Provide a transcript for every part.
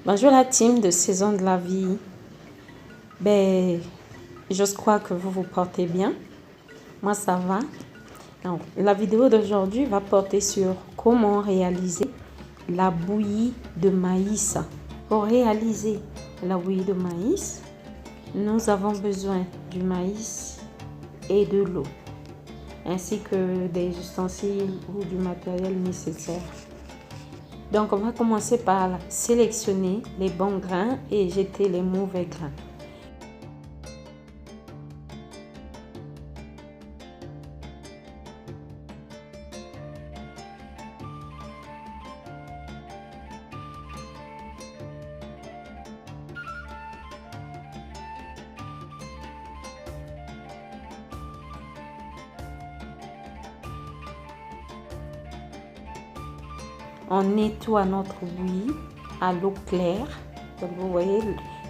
Bonjour la team de Saison de la Vie. Je crois que vous vous portez bien. Moi, ça va. Donc, la vidéo d'aujourd'hui va porter sur comment réaliser la bouillie de maïs. Pour réaliser la bouillie de maïs, nous avons besoin du maïs et de l'eau, ainsi que des ustensiles ou du matériel nécessaire. Donc, on va commencer par sélectionner les bons grains et jeter les mauvais grains. On nettoie notre bouillie à l'eau claire. Donc vous voyez,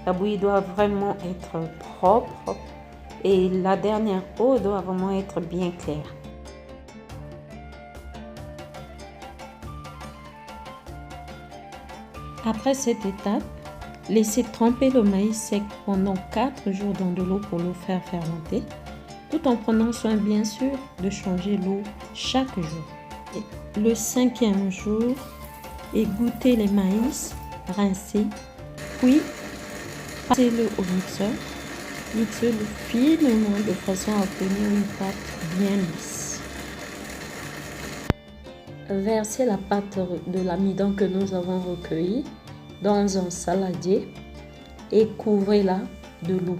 la bouillie doit vraiment être propre et la dernière eau doit vraiment être bien claire. Après cette étape, laissez tremper le maïs sec pendant 4 jours dans de l'eau pour le faire fermenter, tout en prenant soin bien sûr de changer l'eau chaque jour. Le 5e jour, égouttez les maïs, rincez, puis passez-le au mixeur. Mixez-le finement de façon à obtenir une pâte bien lisse. Versez la pâte de l'amidon que nous avons recueillie dans un saladier et couvrez-la de l'eau.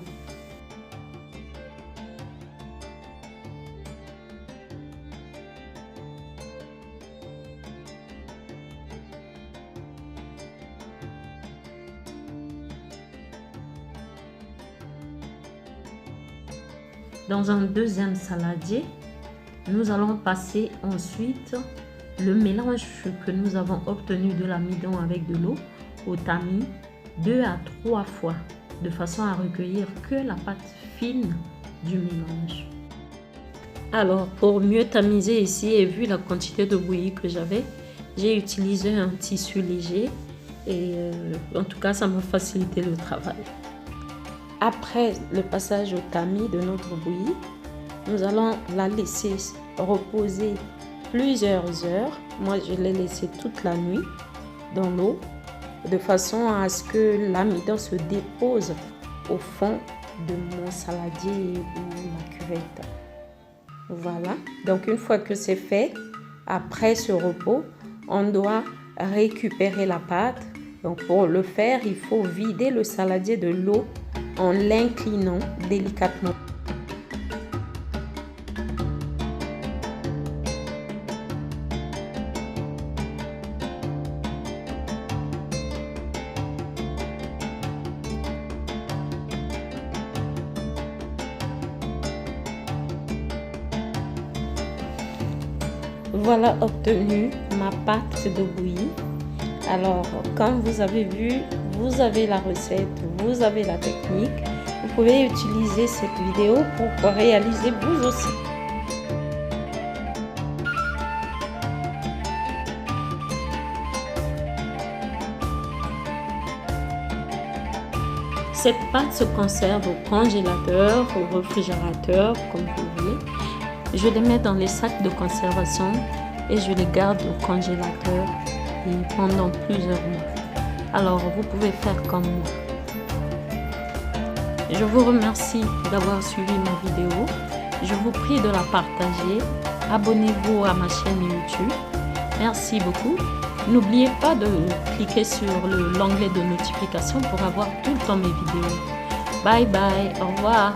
Dans un deuxième saladier, nous allons passer ensuite le mélange que nous avons obtenu de l'amidon avec de l'eau au tamis 2 à 3 fois, de façon à recueillir que la pâte fine du mélange. Alors, pour mieux tamiser ici et vu la quantité de bouillie que j'avais, j'ai utilisé un tissu léger et en tout cas, ça m'a facilité le travail. Après le passage au tamis de notre bouillie, nous allons la laisser reposer plusieurs heures. Moi, je l'ai laissée toute la nuit dans l'eau, de façon à ce que l'amidon se dépose au fond de mon saladier ou ma cuvette. Voilà. Donc, une fois que c'est fait, après ce repos, on doit récupérer la pâte. Donc, pour le faire, il faut vider le saladier de l'eau en l'inclinant délicatement. Voilà obtenu ma pâte de bouillie. Alors, comme vous avez vu, vous avez la recette, vous avez la technique. Vous pouvez utiliser cette vidéo pour réaliser vous aussi. Cette pâte se conserve au congélateur, au réfrigérateur, comme vous voulez. Je les mets dans les sacs de conservation et je les garde au congélateur pendant plusieurs mois. Alors, vous pouvez faire comme moi. Je vous remercie d'avoir suivi ma vidéo. Je vous prie de la partager. Abonnez-vous à ma chaîne YouTube. Merci beaucoup. N'oubliez pas de cliquer sur l'onglet de notification pour avoir tout le temps mes vidéos. Bye bye. Au revoir.